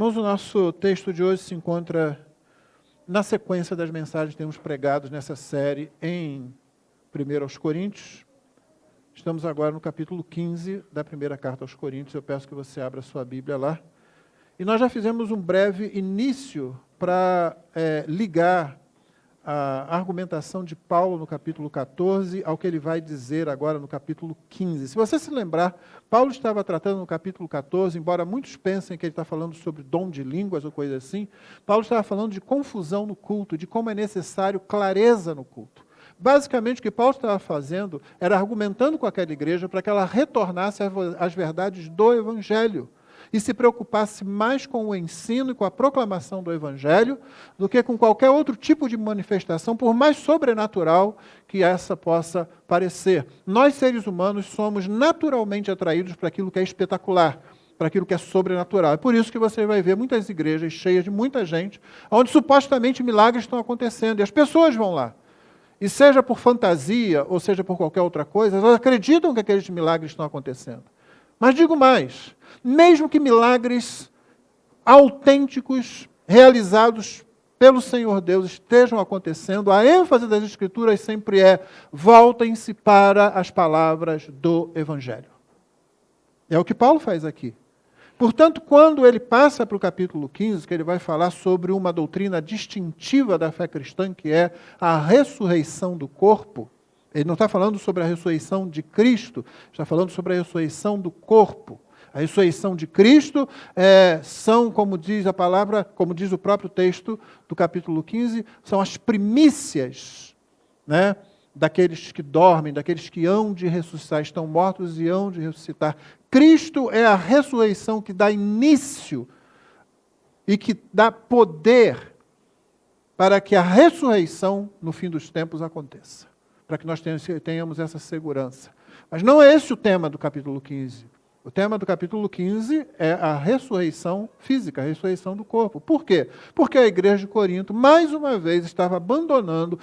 Irmãos, o nosso texto de hoje se encontra na sequência das mensagens que temos pregado nessa série em 1 aos Coríntios. Estamos agora no capítulo 15 da primeira carta aos Coríntios. Eu peço que você abra a sua Bíblia lá. E nós já fizemos um breve início para ligar a argumentação de Paulo no capítulo 14 ao que ele vai dizer agora no capítulo 15. Se você se lembrar, Paulo estava tratando no capítulo 14, embora muitos pensem que ele está falando sobre dom de línguas ou coisa assim, Paulo estava falando de confusão no culto, de como é necessário clareza no culto. Basicamente, o que Paulo estava fazendo era argumentando com aquela igreja para que ela retornasse às verdades do Evangelho e se preocupasse mais com o ensino e com a proclamação do Evangelho do que com qualquer outro tipo de manifestação, por mais sobrenatural que essa possa parecer. Nós, seres humanos, somos naturalmente atraídos para aquilo que é espetacular, para aquilo que é sobrenatural. É por isso que você vai ver muitas igrejas cheias de muita gente, onde supostamente milagres estão acontecendo, e as pessoas vão lá. E seja por fantasia, ou seja por qualquer outra coisa, elas acreditam que aqueles milagres estão acontecendo. Mas digo mais, mesmo que milagres autênticos, realizados pelo Senhor Deus, estejam acontecendo, a ênfase das Escrituras sempre é: voltem-se para as palavras do Evangelho. É o que Paulo faz aqui. Portanto, quando ele passa para o capítulo 15, que ele vai falar sobre uma doutrina distintiva da fé cristã, que é a ressurreição do corpo, ele não está falando sobre a ressurreição de Cristo, está falando sobre a ressurreição do corpo. A ressurreição de Cristo são, como diz a palavra, como diz o próprio texto do capítulo 15, são as primícias, né, daqueles que dormem, daqueles que hão de ressuscitar, estão mortos e hão de ressuscitar. Cristo é a ressurreição que dá início e que dá poder para que a ressurreição no fim dos tempos aconteça, para que nós tenhamos essa segurança. Mas não é esse o tema do capítulo 15. O tema do capítulo 15 é a ressurreição física, a ressurreição do corpo. Por quê? Porque a igreja de Corinto, mais uma vez, estava abandonando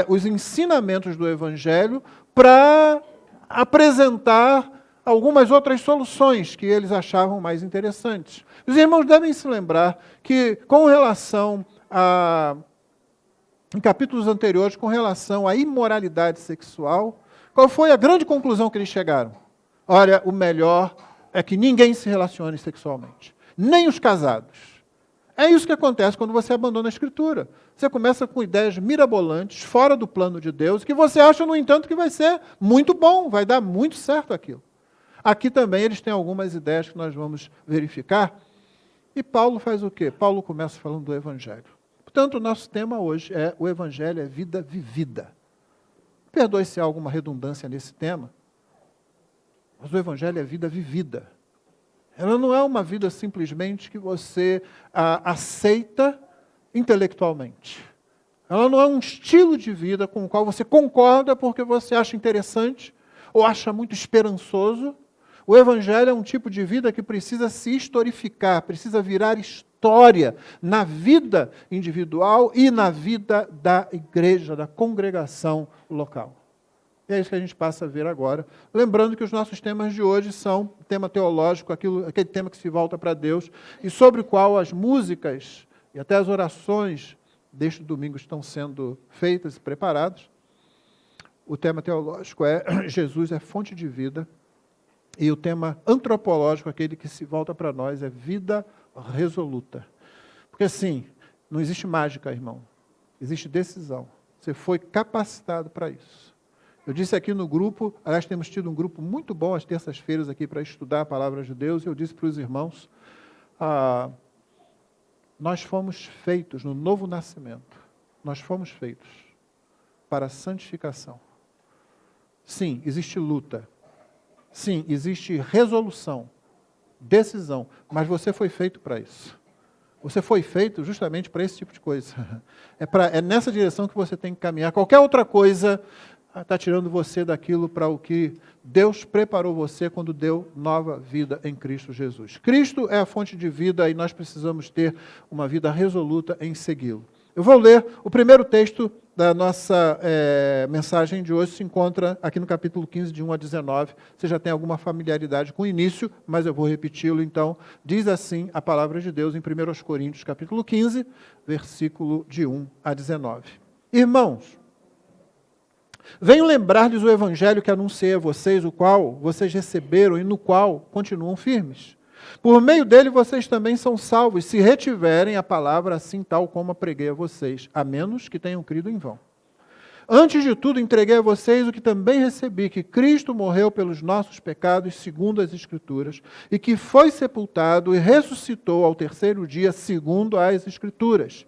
os ensinamentos do Evangelho para apresentar algumas outras soluções que eles achavam mais interessantes. Os irmãos devem se lembrar que, com relação em capítulos anteriores, com relação à imoralidade sexual, qual foi a grande conclusão que eles chegaram? Olha, o melhor é que ninguém se relacione sexualmente, nem os casados. É isso que acontece quando você abandona a Escritura. Você começa com ideias mirabolantes, fora do plano de Deus, que você acha, no entanto, que vai ser muito bom, vai dar muito certo aquilo. Aqui também eles têm algumas ideias que nós vamos verificar. E Paulo faz o quê? Paulo começa falando do Evangelho. Portanto, o nosso tema hoje é: o Evangelho é vida vivida. Perdoe se há alguma redundância nesse tema, mas o Evangelho é vida vivida. Ela não é uma vida simplesmente que você aceita intelectualmente. Ela não é um estilo de vida com o qual você concorda porque você acha interessante ou acha muito esperançoso. O Evangelho é um tipo de vida que precisa se historificar, precisa virar história na vida individual e na vida da igreja, da congregação local. E é isso que a gente passa a ver agora. Lembrando que os nossos temas de hoje são tema teológico, aquele tema que se volta para Deus, e sobre o qual as músicas e até as orações deste domingo estão sendo feitas e preparadas. O tema teológico é Jesus é fonte de vida, e o tema antropológico, aquele que se volta para nós, é vida resoluta. Porque assim, não existe mágica, irmão. Existe decisão. Você foi capacitado para isso. Eu disse aqui no grupo, aliás, temos tido um grupo muito bom às terças-feiras aqui para estudar a palavra de Deus, e eu disse para os irmãos, nós fomos feitos no novo nascimento, nós fomos feitos para a santificação. Sim, existe luta. Sim, existe resolução, decisão, mas você foi feito para isso. Você foi feito justamente para esse tipo de coisa. É nessa direção que você tem que caminhar. Qualquer outra coisa está tirando você daquilo para o que Deus preparou você quando deu nova vida em Cristo Jesus. Cristo é a fonte de vida e nós precisamos ter uma vida resoluta em segui-lo. Eu vou ler o primeiro texto da nossa mensagem de hoje se encontra aqui no capítulo 15, de 1 a 19. Você já tem alguma familiaridade com o início, mas eu vou repeti-lo. Então, diz assim a palavra de Deus em 1 Coríntios, capítulo 15, versículo de 1 a 19. Irmãos, venho lembrar-lhes o evangelho que anunciei a vocês, o qual vocês receberam e no qual continuam firmes. Por meio dele vocês também são salvos, se retiverem a palavra assim tal como a preguei a vocês, a menos que tenham crido em vão. Antes de tudo, entreguei a vocês o que também recebi, que Cristo morreu pelos nossos pecados, segundo as Escrituras, e que foi sepultado e ressuscitou ao terceiro dia, segundo as Escrituras.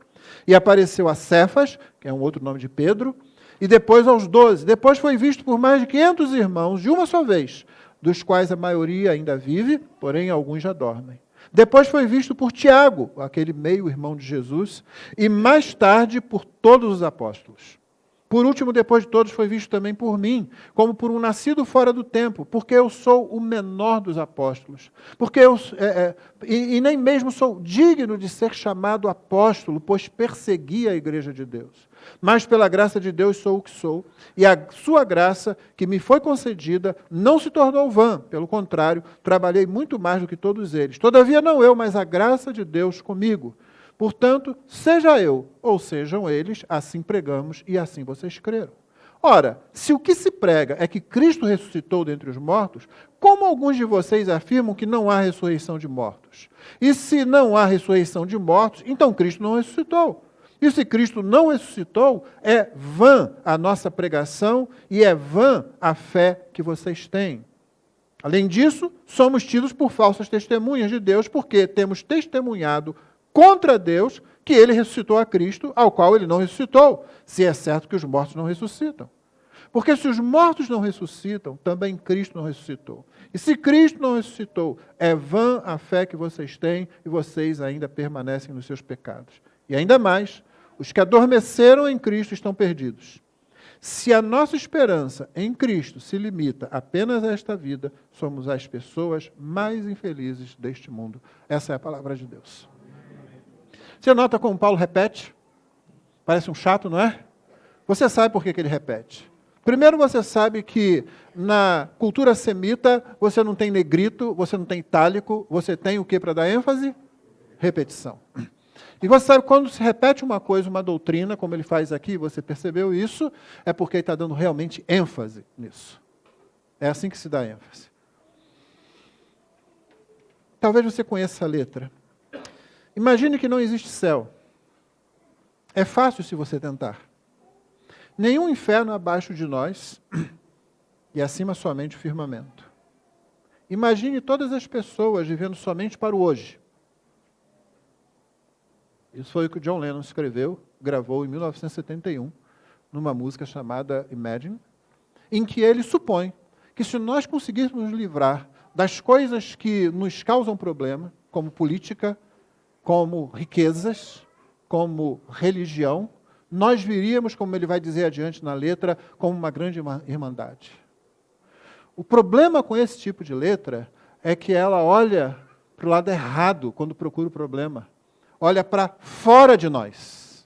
E apareceu a Cefas, que é um outro nome de Pedro, e depois aos 12. Depois foi visto por mais de 500 irmãos, de uma só vez, dos quais a maioria ainda vive, porém alguns já dormem. Depois foi visto por Tiago, aquele meio-irmão de Jesus, e mais tarde por todos os apóstolos. Por último, depois de todos, foi visto também por mim, como por um nascido fora do tempo, porque eu sou o menor dos apóstolos. Porque e nem mesmo sou digno de ser chamado apóstolo, pois persegui a igreja de Deus. Mas pela graça de Deus sou o que sou, e a sua graça, que me foi concedida, não se tornou vã. Pelo contrário, trabalhei muito mais do que todos eles. Todavia não eu, mas a graça de Deus comigo. Portanto, seja eu ou sejam eles, assim pregamos e assim vocês creram. Ora, se o que se prega é que Cristo ressuscitou dentre os mortos, como alguns de vocês afirmam que não há ressurreição de mortos? E se não há ressurreição de mortos, então Cristo não ressuscitou. E se Cristo não ressuscitou, é vã a nossa pregação e é vã a fé que vocês têm. Além disso, somos tidos por falsas testemunhas de Deus, porque temos testemunhado contra Deus que ele ressuscitou a Cristo, ao qual ele não ressuscitou, se é certo que os mortos não ressuscitam. Porque se os mortos não ressuscitam, também Cristo não ressuscitou. E se Cristo não ressuscitou, é vã a fé que vocês têm e vocês ainda permanecem nos seus pecados. E ainda mais, os que adormeceram em Cristo estão perdidos. Se a nossa esperança em Cristo se limita apenas a esta vida, somos as pessoas mais infelizes deste mundo. Essa é a palavra de Deus. Você nota como Paulo repete? Parece um chato, não é? Você sabe por que ele repete. Primeiro, você sabe que na cultura semita, você não tem negrito, você não tem itálico, você tem o que para dar ênfase? Repetição. E você sabe, quando se repete uma coisa, uma doutrina, como ele faz aqui, você percebeu isso, é porque ele está dando realmente ênfase nisso. É assim que se dá ênfase. Talvez você conheça a letra. Imagine que não existe céu. É fácil se você tentar. Nenhum inferno abaixo de nós e acima somente o firmamento. Imagine todas as pessoas vivendo somente para o hoje. Isso foi o que o John Lennon escreveu, gravou em 1971, numa música chamada Imagine, em que ele supõe que se nós conseguirmos nos livrar das coisas que nos causam problema, como política, como riquezas, como religião, nós viríamos, como ele vai dizer adiante na letra, como uma grande irmandade. O problema com esse tipo de letra é que ela olha para o lado errado quando procura o problema. Olha para fora de nós.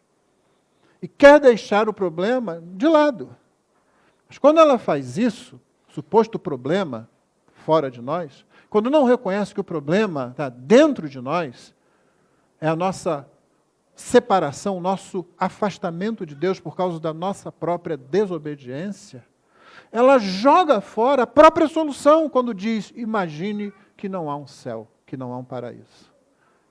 E quer deixar o problema de lado. Mas quando ela faz isso, suposto problema fora de nós, quando não reconhece que o problema está dentro de nós, é a nossa separação, o nosso afastamento de Deus por causa da nossa própria desobediência, ela joga fora a própria solução quando diz, imagine que não há um céu, que não há um paraíso.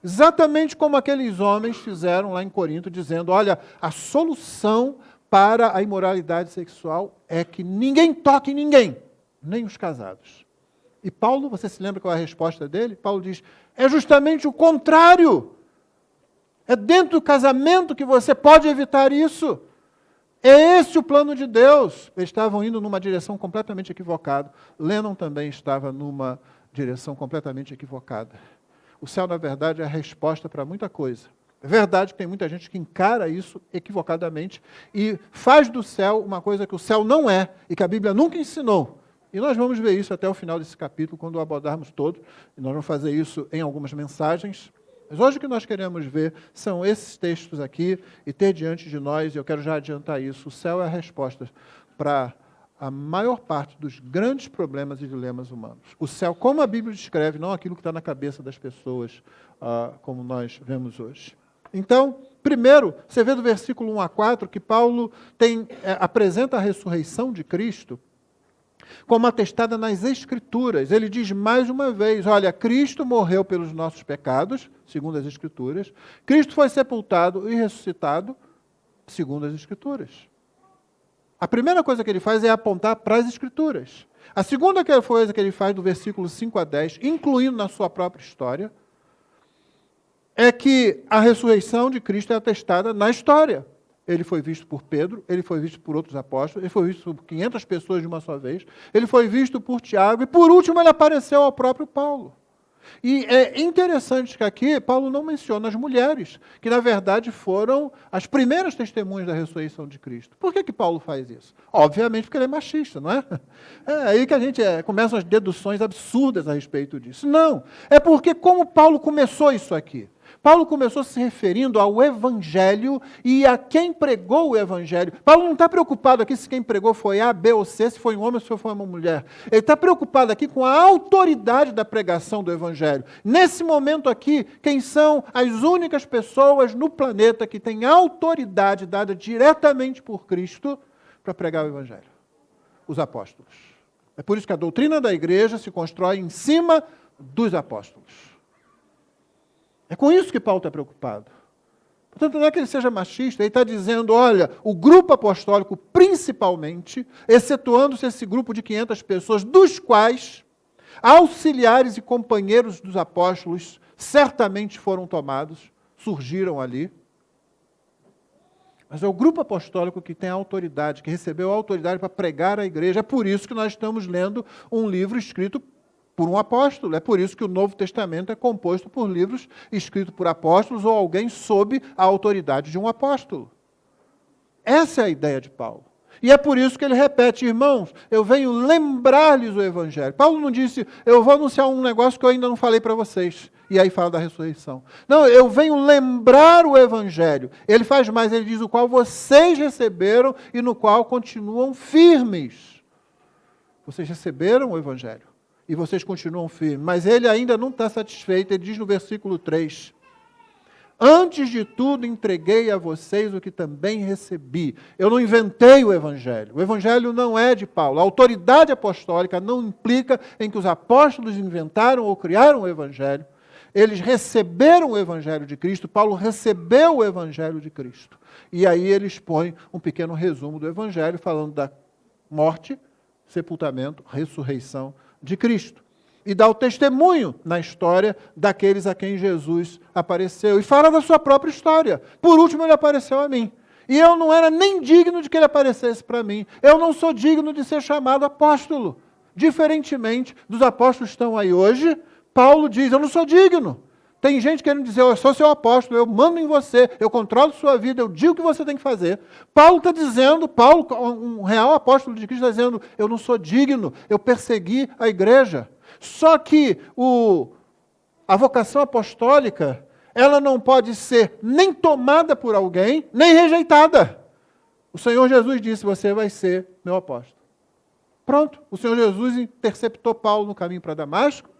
Exatamente como aqueles homens fizeram lá em Corinto, dizendo, olha, a solução para a imoralidade sexual é que ninguém toque ninguém, nem os casados. E Paulo, você se lembra qual é a resposta dele? Paulo diz, é justamente o contrário. É dentro do casamento que você pode evitar isso. É esse o plano de Deus. Eles estavam indo numa direção completamente equivocada. Lennon também estava numa direção completamente equivocada. O céu, na verdade, é a resposta para muita coisa. É verdade que tem muita gente que encara isso equivocadamente e faz do céu uma coisa que o céu não é e que a Bíblia nunca ensinou. E nós vamos ver isso até o final desse capítulo, quando o abordarmos todo. E nós vamos fazer isso em algumas mensagens. Mas hoje o que nós queremos ver são esses textos aqui e ter diante de nós, e eu quero já adiantar isso, o céu é a resposta para a maior parte dos grandes problemas e dilemas humanos. O céu, como a Bíblia descreve, não aquilo que está na cabeça das pessoas, como nós vemos hoje. Então, primeiro, você vê do versículo 1 a 4 que Paulo apresenta a ressurreição de Cristo como atestada nas Escrituras. Ele diz mais uma vez, olha, Cristo morreu pelos nossos pecados, segundo as Escrituras. Cristo foi sepultado e ressuscitado, segundo as Escrituras. A primeira coisa que ele faz é apontar para as Escrituras. A segunda coisa que ele faz, do versículo 5 a 10, incluindo na sua própria história, é que a ressurreição de Cristo é atestada na história. Ele foi visto por Pedro, ele foi visto por outros apóstolos, ele foi visto por 500 pessoas de uma só vez, ele foi visto por Tiago, e por último ele apareceu ao próprio Paulo. E é interessante que aqui Paulo não menciona as mulheres, que na verdade foram as primeiras testemunhas da ressurreição de Cristo. Por que Paulo faz isso? Obviamente porque ele é machista, não é? É aí que a gente começa as deduções absurdas a respeito disso. Não, é porque como Paulo começou isso aqui? Paulo começou se referindo ao Evangelho e a quem pregou o Evangelho. Paulo não está preocupado aqui se quem pregou foi A, B ou C, se foi um homem ou se foi uma mulher. Ele está preocupado aqui com a autoridade da pregação do Evangelho. Nesse momento aqui, quem são as únicas pessoas no planeta que têm autoridade dada diretamente por Cristo para pregar o Evangelho? Os apóstolos. É por isso que a doutrina da igreja se constrói em cima dos apóstolos. É com isso que Paulo está preocupado. Portanto, não é que ele seja machista, ele está dizendo, olha, o grupo apostólico, principalmente, excetuando-se esse grupo de 500 pessoas, dos quais auxiliares e companheiros dos apóstolos certamente foram tomados, surgiram ali. Mas é o grupo apostólico que tem a autoridade, que recebeu a autoridade para pregar a igreja. É por isso que nós estamos lendo um livro escrito por um apóstolo. É por isso que o Novo Testamento é composto por livros escritos por apóstolos ou alguém sob a autoridade de um apóstolo. Essa é a ideia de Paulo. E é por isso que ele repete, irmãos, eu venho lembrar-lhes o Evangelho. Paulo não disse, eu vou anunciar um negócio que eu ainda não falei para vocês. E aí fala da ressurreição. Não, eu venho lembrar o Evangelho. Ele faz mais, ele diz o qual vocês receberam e no qual continuam firmes. Vocês receberam o Evangelho. E vocês continuam firmes. Mas ele ainda não está satisfeito. Ele diz no versículo 3, antes de tudo entreguei a vocês o que também recebi. Eu não inventei o Evangelho. O Evangelho não é de Paulo. A autoridade apostólica não implica em que os apóstolos inventaram ou criaram o Evangelho. Eles receberam o Evangelho de Cristo. Paulo recebeu o Evangelho de Cristo. E aí ele expõe um pequeno resumo do Evangelho, falando da morte, sepultamento, ressurreição de Cristo. E dá o testemunho na história daqueles a quem Jesus apareceu. E fala da sua própria história. Por último, ele apareceu a mim. E eu não era nem digno de que ele aparecesse para mim. Eu não sou digno de ser chamado apóstolo. Diferentemente dos apóstolos que estão aí hoje, Paulo diz, eu não sou digno. Tem gente querendo dizer, eu sou seu apóstolo, eu mando em você, eu controlo sua vida, eu digo o que você tem que fazer. Paulo está dizendo, Paulo, um real apóstolo de Cristo, está dizendo, eu não sou digno, eu persegui a igreja. Só que a vocação apostólica, ela não pode ser nem tomada por alguém, nem rejeitada. O Senhor Jesus disse, você vai ser meu apóstolo. Pronto, o Senhor Jesus interceptou Paulo no caminho para Damasco.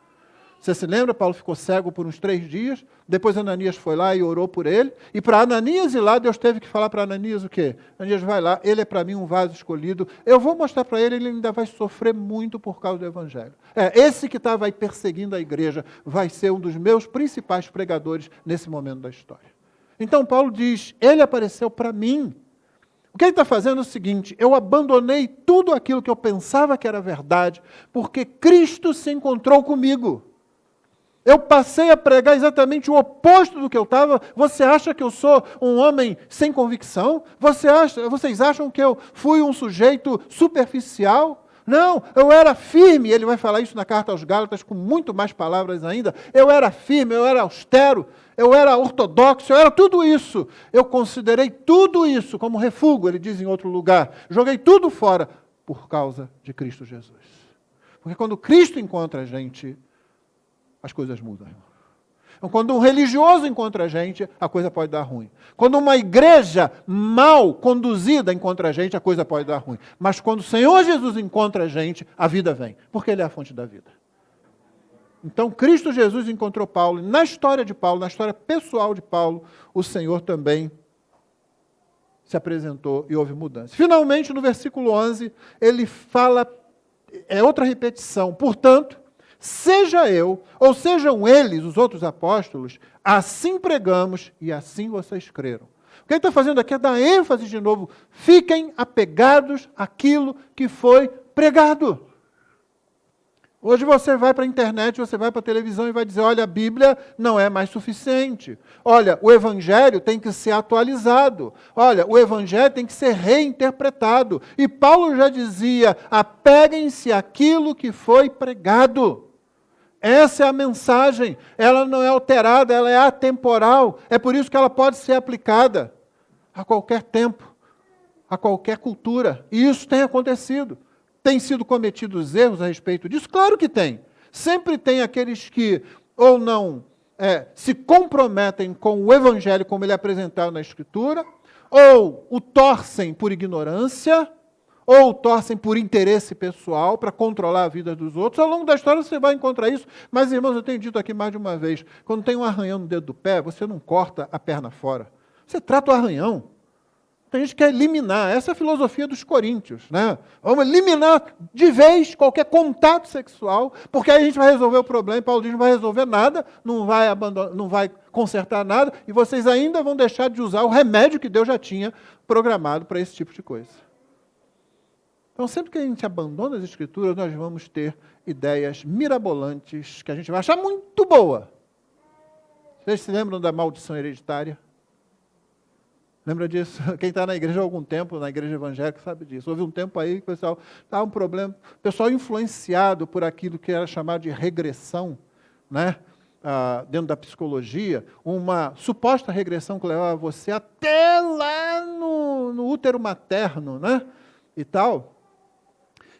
Você se lembra? Paulo ficou cego por uns 3 dias. Depois Ananias foi lá e orou por ele. E para Ananias ir lá, Deus teve que falar para Ananias o quê? Ananias, vai lá, ele é para mim um vaso escolhido. Eu vou mostrar para ele, ele ainda vai sofrer muito por causa do Evangelho. Esse que estava aí perseguindo a igreja vai ser um dos meus principais pregadores nesse momento da história. Então Paulo diz, ele apareceu para mim. O que ele está fazendo é o seguinte, eu abandonei tudo aquilo que eu pensava que era verdade, porque Cristo se encontrou comigo. Eu passei a pregar exatamente o oposto do que eu estava. Você acha que eu sou um homem sem convicção? Vocês acham que eu fui um sujeito superficial? Não, eu era firme. Ele vai falar isso na carta aos Gálatas com muito mais palavras ainda. Eu era firme, eu era austero, eu era ortodoxo, eu era tudo isso. Eu considerei tudo isso como refúgio, ele diz em outro lugar. Joguei tudo fora por causa de Cristo Jesus. Porque quando Cristo encontra a gente, as coisas mudam. Então, quando um religioso encontra a gente, a coisa pode dar ruim. Quando uma igreja mal conduzida encontra a gente, a coisa pode dar ruim. Mas quando o Senhor Jesus encontra a gente, a vida vem, porque Ele é a fonte da vida. Então, Cristo Jesus encontrou Paulo. Na história de Paulo, na história pessoal de Paulo, o Senhor também se apresentou e houve mudança. Finalmente, no versículo 11, ele fala, é outra repetição. Portanto, seja eu, ou sejam eles, os outros apóstolos, assim pregamos e assim vocês creram. O que ele está fazendo aqui é dar ênfase de novo. Fiquem apegados àquilo que foi pregado. Hoje você vai para a internet, você vai para a televisão e vai dizer, olha, a Bíblia não é mais suficiente. Olha, o Evangelho tem que ser atualizado. Olha, o Evangelho tem que ser reinterpretado. E Paulo já dizia, apeguem-se àquilo que foi pregado. Essa é a mensagem. Ela não é alterada, ela é atemporal. É por isso que ela pode ser aplicada a qualquer tempo, a qualquer cultura. E isso tem acontecido. Tem sido cometidos erros a respeito disso? Claro que tem. Sempre tem aqueles que ou não se comprometem com o Evangelho como ele é apresentado na Escritura, ou o torcem por ignorância, ou torcem por interesse pessoal para controlar a vida dos outros. Ao longo da história você vai encontrar isso. Mas, irmãos, eu tenho dito aqui mais de uma vez, quando tem um arranhão no dedo do pé, você não corta a perna fora. Você trata o arranhão. Tem gente que quer eliminar, essa é a filosofia dos coríntios, né? Vamos eliminar de vez qualquer contato sexual, porque aí a gente vai resolver o problema, e Paulo diz, não vai resolver nada, não vai consertar nada, e vocês ainda vão deixar de usar o remédio que Deus já tinha programado para esse tipo de coisa. Então, sempre que a gente abandona as Escrituras, nós vamos ter ideias mirabolantes, que a gente vai achar muito boa. Vocês se lembram da maldição hereditária? Lembra disso? Quem está na igreja há algum tempo, na igreja evangélica, sabe disso. Houve um tempo aí que o pessoal estava um problema, o pessoal influenciado por aquilo que era chamado de regressão, né? Dentro da psicologia, uma suposta regressão que levava você até lá no útero materno, né? E tal.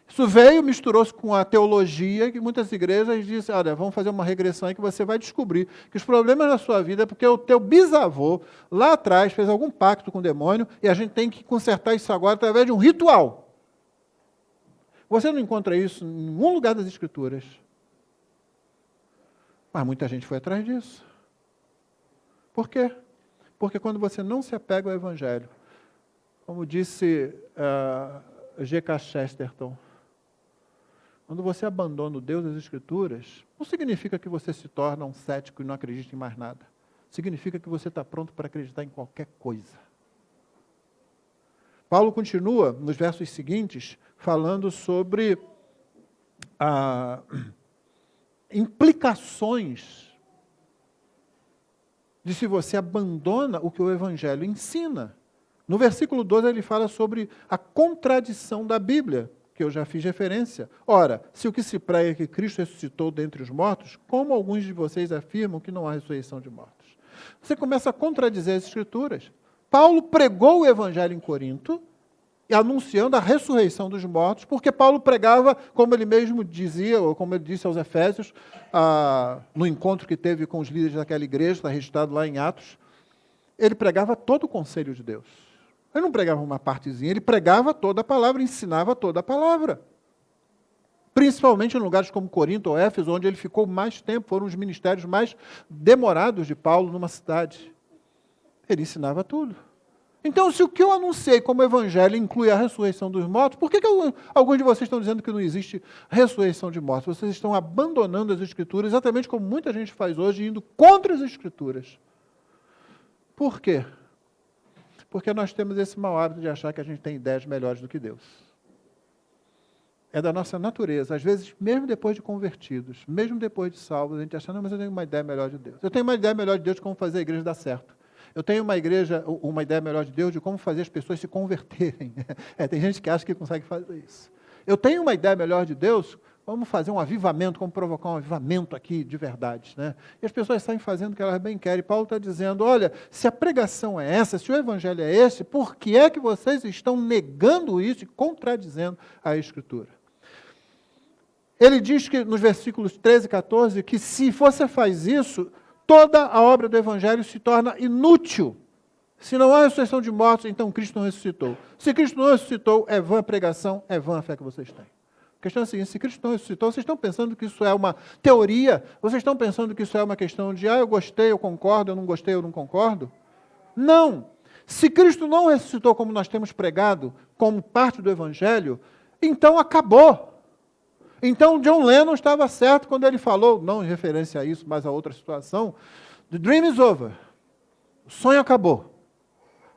Isso veio, misturou-se com a teologia, que muitas igrejas dizem, olha, vamos fazer uma regressão aí que você vai descobrir que os problemas da sua vida é porque o teu bisavô, lá atrás, fez algum pacto com o demônio e a gente tem que consertar isso agora através de um ritual. Você não encontra isso em nenhum lugar das Escrituras. Mas muita gente foi atrás disso. Por quê? Porque quando você não se apega ao Evangelho, como disse G.K. Chesterton, quando você abandona o Deus das Escrituras, não significa que você se torna um cético e não acredita em mais nada. Significa que você está pronto para acreditar em qualquer coisa. Paulo continua, nos versos seguintes, falando sobre implicações de se você abandona o que o Evangelho ensina. No versículo 12 ele fala sobre a contradição da Bíblia, que eu já fiz referência. Ora, se o que se prega é que Cristo ressuscitou dentre os mortos, como alguns de vocês afirmam que não há ressurreição de mortos? Você começa a contradizer as Escrituras. Paulo pregou o Evangelho em Corinto, anunciando a ressurreição dos mortos, porque Paulo pregava, como ele mesmo dizia, ou como ele disse aos Efésios, no encontro que teve com os líderes daquela igreja, está registrado lá em Atos, ele pregava todo o conselho de Deus. Ele não pregava uma partezinha, ele pregava toda a palavra, ensinava toda a palavra. Principalmente em lugares como Corinto ou Éfeso, onde ele ficou mais tempo, foram os ministérios mais demorados de Paulo numa cidade. Ele ensinava tudo. Então, se o que eu anunciei como evangelho inclui a ressurreição dos mortos, por que alguns de vocês estão dizendo que não existe ressurreição de mortos? Vocês estão abandonando as Escrituras, exatamente como muita gente faz hoje, indo contra as Escrituras. Por quê? Porque nós temos esse mau hábito de achar que a gente tem ideias melhores do que Deus. É da nossa natureza. Às vezes, mesmo depois de convertidos, mesmo depois de salvos, a gente acha, não, mas eu tenho uma ideia melhor de Deus. Eu tenho uma ideia melhor de Deus de como fazer a igreja dar certo. Eu tenho uma ideia melhor de Deus de como fazer as pessoas se converterem. Tem gente que acha que consegue fazer isso. Eu tenho uma ideia melhor de Deus, vamos fazer um avivamento, como provocar um avivamento aqui de verdade, né? E as pessoas saem fazendo o que elas bem querem. Paulo está dizendo, olha, se a pregação é essa, se o evangelho é esse, por que é que vocês estão negando isso e contradizendo a Escritura? Ele diz que nos versículos 13 e 14, que se você faz isso, toda a obra do Evangelho se torna inútil. Se não há ressurreição de mortos, então Cristo não ressuscitou. Se Cristo não ressuscitou, é vã a pregação, é vã a fé que vocês têm. A questão é a seguinte: se Cristo não ressuscitou, vocês estão pensando que isso é uma teoria? Vocês estão pensando que isso é uma questão de, eu gostei, eu concordo, eu não gostei, eu não concordo? Não. Se Cristo não ressuscitou como nós temos pregado, como parte do Evangelho, então acabou. Então John Lennon estava certo quando ele falou, não em referência a isso, mas a outra situação, the dream is over. O sonho acabou.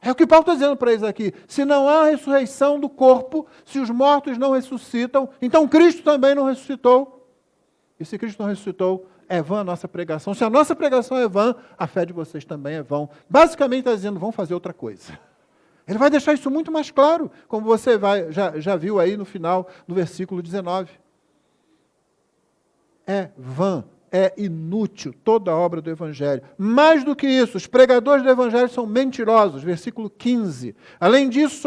É o que Paulo está dizendo para eles aqui. Se não há ressurreição do corpo, se os mortos não ressuscitam, então Cristo também não ressuscitou. E se Cristo não ressuscitou, é vã a nossa pregação. Se a nossa pregação é vã, a fé de vocês também é vã. Basicamente está dizendo, vão fazer outra coisa. Ele vai deixar isso muito mais claro, como você já viu aí no final, no versículo 19. É vã. É inútil toda a obra do Evangelho. Mais do que isso, os pregadores do Evangelho são mentirosos. Versículo 15. Além disso,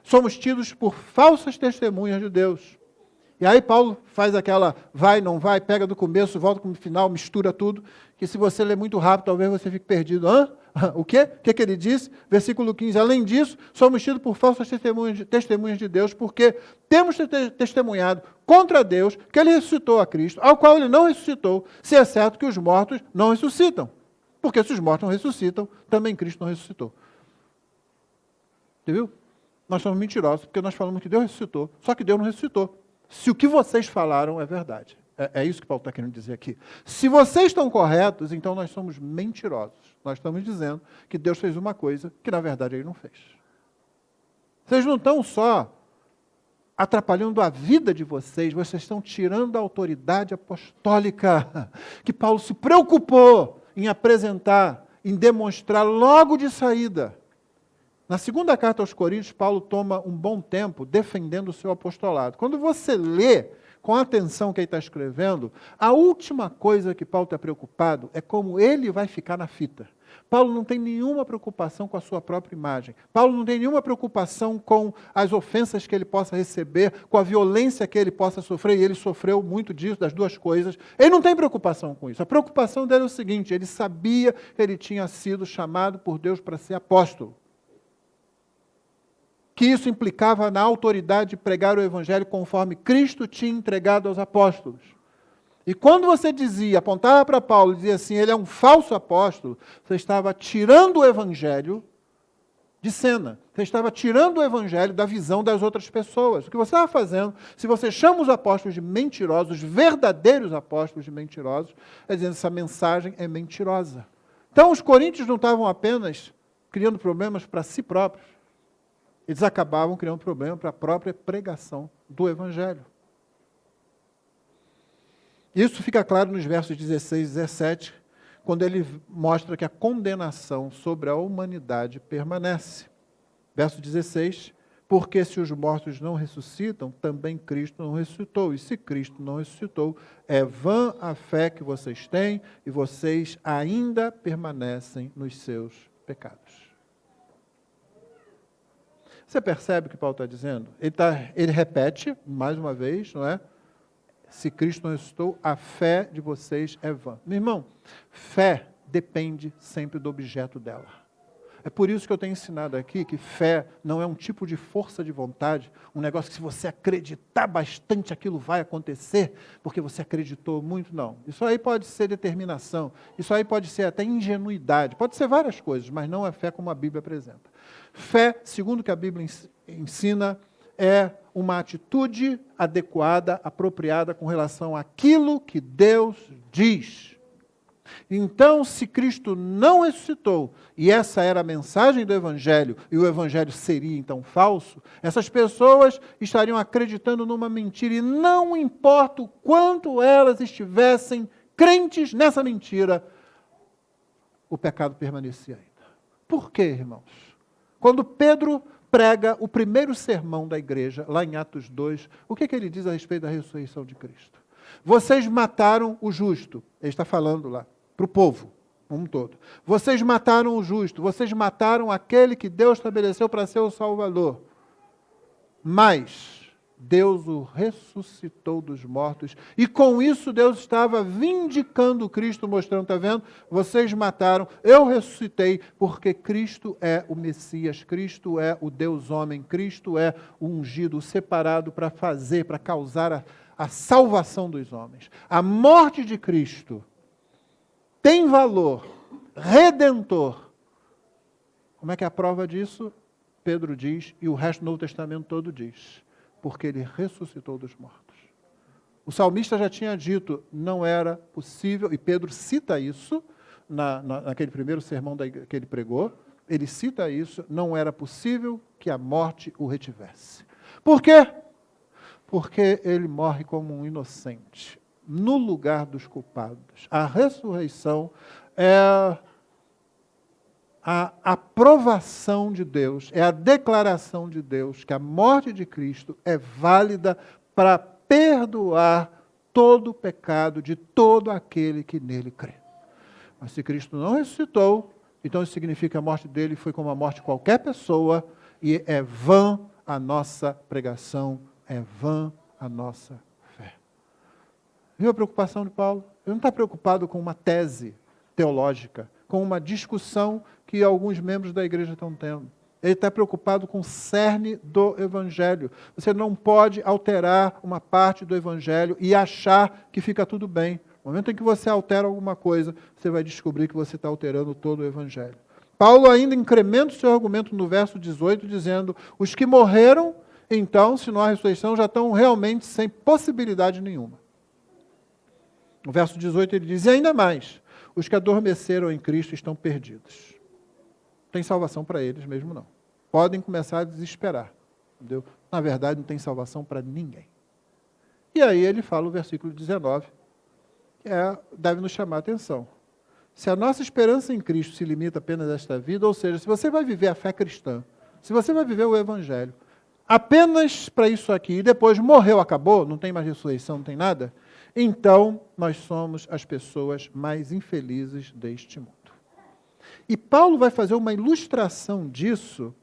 somos tidos por falsas testemunhas de Deus. E aí Paulo faz aquela vai, não vai, pega do começo, volta com o final, mistura tudo, que se você ler muito rápido, talvez você fique perdido. O quê? O que ele disse? Versículo 15. Além disso, somos tidos por falsas testemunhas de Deus, porque temos testemunhado contra Deus que ele ressuscitou a Cristo, ao qual ele não ressuscitou, se é certo que os mortos não ressuscitam. Porque se os mortos não ressuscitam, também Cristo não ressuscitou. Você viu? Nós somos mentirosos, porque nós falamos que Deus ressuscitou, só que Deus não ressuscitou. Se o que vocês falaram é verdade. É isso que Paulo está querendo dizer aqui. Se vocês estão corretos, então nós somos mentirosos. Nós estamos dizendo que Deus fez uma coisa que, na verdade, Ele não fez. Vocês não estão só atrapalhando a vida de vocês, vocês estão tirando a autoridade apostólica que Paulo se preocupou em apresentar, em demonstrar logo de saída. Na segunda carta aos Coríntios, Paulo toma um bom tempo defendendo o seu apostolado. Quando você lê com a atenção que ele está escrevendo, a última coisa que Paulo está preocupado é como ele vai ficar na fita. Paulo não tem nenhuma preocupação com a sua própria imagem. Paulo não tem nenhuma preocupação com as ofensas que ele possa receber, com a violência que ele possa sofrer, e ele sofreu muito disso, das duas coisas. Ele não tem preocupação com isso. A preocupação dele é o seguinte: ele sabia que ele tinha sido chamado por Deus para ser apóstolo. Que isso implicava na autoridade de pregar o Evangelho conforme Cristo tinha entregado aos apóstolos. E quando você dizia, apontava para Paulo e dizia assim, ele é um falso apóstolo, você estava tirando o Evangelho de cena. Você estava tirando o Evangelho da visão das outras pessoas. O que você estava fazendo, se você chama os apóstolos de mentirosos, os verdadeiros apóstolos de mentirosos, é dizendo que essa mensagem é mentirosa. Então os coríntios não estavam apenas criando problemas para si próprios, eles acabavam criando problema para a própria pregação do Evangelho. Isso fica claro nos versos 16 e 17, quando ele mostra que a condenação sobre a humanidade permanece. Verso 16, porque se os mortos não ressuscitam, também Cristo não ressuscitou. E se Cristo não ressuscitou, é vã a fé que vocês têm e vocês ainda permanecem nos seus pecados. Você percebe o que Paulo está dizendo? Ele repete, mais uma vez, não é? Se Cristo não ressuscitou, a fé de vocês é vã. Meu irmão, fé depende sempre do objeto dela. É por isso que eu tenho ensinado aqui que fé não é um tipo de força de vontade, um negócio que se você acreditar bastante aquilo vai acontecer, porque você acreditou muito, não. Isso aí pode ser determinação, isso aí pode ser até ingenuidade, pode ser várias coisas, mas não é fé como a Bíblia apresenta. Fé, segundo o que a Bíblia ensina, é uma atitude adequada, apropriada com relação àquilo que Deus diz. Então, se Cristo não ressuscitou, e essa era a mensagem do Evangelho, e o Evangelho seria então falso, essas pessoas estariam acreditando numa mentira, e não importa o quanto elas estivessem crentes nessa mentira, o pecado permanecia ainda. Por quê, irmãos? Quando Pedro prega o primeiro sermão da igreja, lá em Atos 2, o que ele diz a respeito da ressurreição de Cristo? Vocês mataram o justo. Ele está falando lá, para o povo, como um todo. Vocês mataram o justo, vocês mataram aquele que Deus estabeleceu para ser o Salvador. Mas, Deus o ressuscitou dos mortos. E com isso Deus estava vindicando Cristo, mostrando, está vendo? Vocês mataram, eu ressuscitei, porque Cristo é o Messias, Cristo é o Deus homem, Cristo é o ungido, o separado para fazer, para causar a salvação dos homens. A morte de Cristo tem valor redentor. Como é que é a prova disso? Pedro diz, e o resto do Novo Testamento todo diz, porque ele ressuscitou dos mortos. O salmista já tinha dito, não era possível, e Pedro cita isso naquele primeiro sermão que ele pregou, ele cita isso, não era possível que a morte o retivesse. Por quê? Porque ele morre como um inocente, no lugar dos culpados. A ressurreição é a aprovação de Deus, é a declaração de Deus que a morte de Cristo é válida para perdoar todo o pecado de todo aquele que nele crê. Mas se Cristo não ressuscitou, então isso significa que a morte dele foi como a morte de qualquer pessoa, e é vã a nossa pregação, é vã a nossa fé. Viu a preocupação de Paulo? Ele não está preocupado com uma tese teológica, com uma discussão que alguns membros da igreja estão tendo. Ele está preocupado com o cerne do Evangelho. Você não pode alterar uma parte do Evangelho e achar que fica tudo bem. No momento em que você altera alguma coisa, você vai descobrir que você está alterando todo o Evangelho. Paulo ainda incrementa o seu argumento no verso 18, dizendo, os que morreram, então, se não há ressurreição, já estão realmente sem possibilidade nenhuma. No verso 18 ele diz, e ainda mais, os que adormeceram em Cristo estão perdidos. Não tem salvação para eles mesmo, não. Podem começar a desesperar. Entendeu? Na verdade, não tem salvação para ninguém. E aí ele fala o versículo 19, que deve nos chamar a atenção. Se a nossa esperança em Cristo se limita apenas a esta vida, ou seja, se você vai viver a fé cristã, se você vai viver o Evangelho, apenas para isso aqui, e depois morreu, acabou, não tem mais ressurreição, não tem nada, então nós somos as pessoas mais infelizes deste mundo. E Paulo vai fazer uma ilustração disso,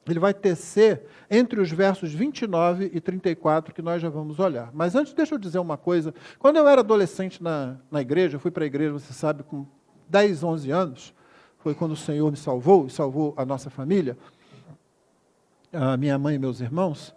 ele vai tecer entre os versos 29 e 34, que nós já vamos olhar. Mas antes, deixa eu dizer uma coisa. Quando eu era adolescente na igreja, eu fui para a igreja, você sabe, com 10, 11 anos, foi quando o Senhor me salvou, e salvou a nossa família, a minha mãe e meus irmãos.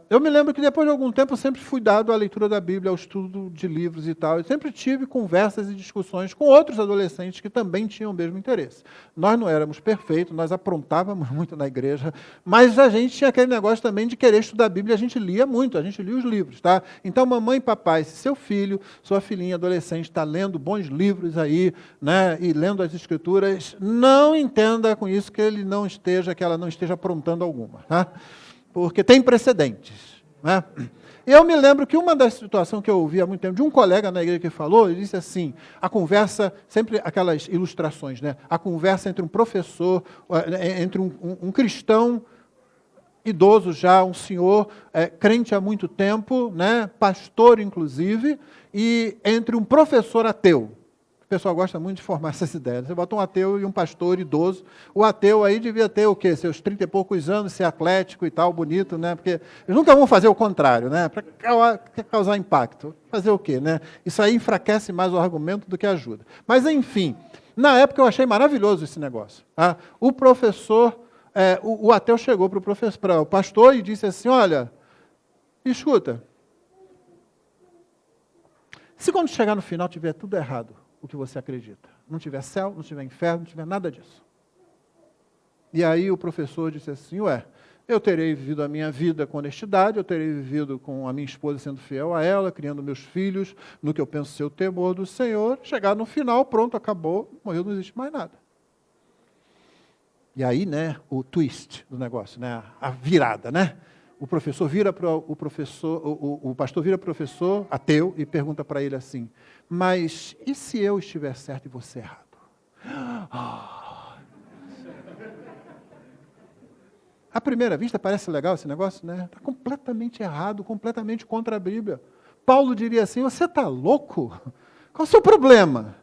Eu me lembro que depois de algum tempo eu sempre fui dado à leitura da Bíblia, ao estudo de livros e tal. Eu sempre tive conversas e discussões com outros adolescentes que também tinham o mesmo interesse. Nós não éramos perfeitos, nós aprontávamos muito na igreja, mas a gente tinha aquele negócio também de querer estudar a Bíblia, a gente lia muito, a gente lia os livros, tá? Então, mamãe e papai, se seu filho, sua filhinha adolescente está lendo bons livros aí, né, e lendo as Escrituras, não entenda com isso que ela não esteja aprontando alguma, tá? Porque tem precedentes. Né? Eu me lembro que uma das situações que eu ouvi há muito tempo, de um colega na igreja que falou, ele disse assim, a conversa, sempre aquelas ilustrações, né? A conversa entre um professor, entre um cristão idoso já, um senhor crente há muito tempo, né? Pastor inclusive, e entre um professor ateu. O pessoal gosta muito de formar essas ideias. Você bota um ateu e um pastor idoso. O ateu aí devia ter o quê? Seus 30 e poucos anos, ser atlético e tal, bonito, né? Porque eles nunca vão fazer o contrário, né? Para causar impacto. Fazer o quê, né? Isso aí enfraquece mais o argumento do que ajuda. Mas, enfim, na época eu achei maravilhoso esse negócio. Tá? O professor, o ateu chegou para o pastor e disse assim, olha, escuta, se quando chegar no final tiver tudo errado, o que você acredita. Não tiver céu, não tiver inferno, não tiver nada disso. E aí o professor disse assim, eu terei vivido a minha vida com honestidade, eu terei vivido com a minha esposa sendo fiel a ela, criando meus filhos, no que eu penso ser o temor do Senhor, chegar no final, pronto, acabou, morreu, não existe mais nada. E aí, né, o twist do negócio, né, a virada, né? O professor vira para o professor, o pastor vira para o professor ateu e pergunta para ele assim, mas e se eu estiver certo e você errado? À primeira vista parece legal esse negócio, né? Está completamente errado, completamente contra a Bíblia. Paulo diria assim, você está louco? Qual é o seu problema?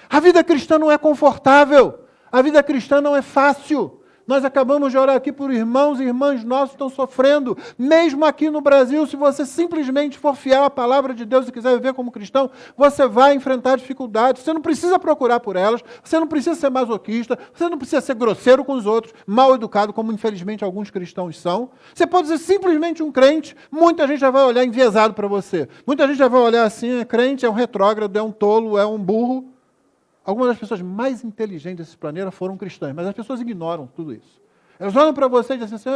A vida cristã não é confortável, a vida cristã não é fácil. Nós acabamos de orar aqui por irmãos e irmãs nossos que estão sofrendo. Mesmo aqui no Brasil, se você simplesmente for fiel à palavra de Deus e quiser viver como cristão, você vai enfrentar dificuldades. Você não precisa procurar por elas, você não precisa ser masoquista, você não precisa ser grosseiro com os outros, mal educado, como infelizmente alguns cristãos são. Você pode ser simplesmente um crente, muita gente já vai olhar enviesado para você. Muita gente já vai olhar assim, é crente, é um retrógrado, é um tolo, é um burro. Algumas das pessoas mais inteligentes desse planeta foram cristãs, mas as pessoas ignoram tudo isso. Elas olham para você e dizem assim,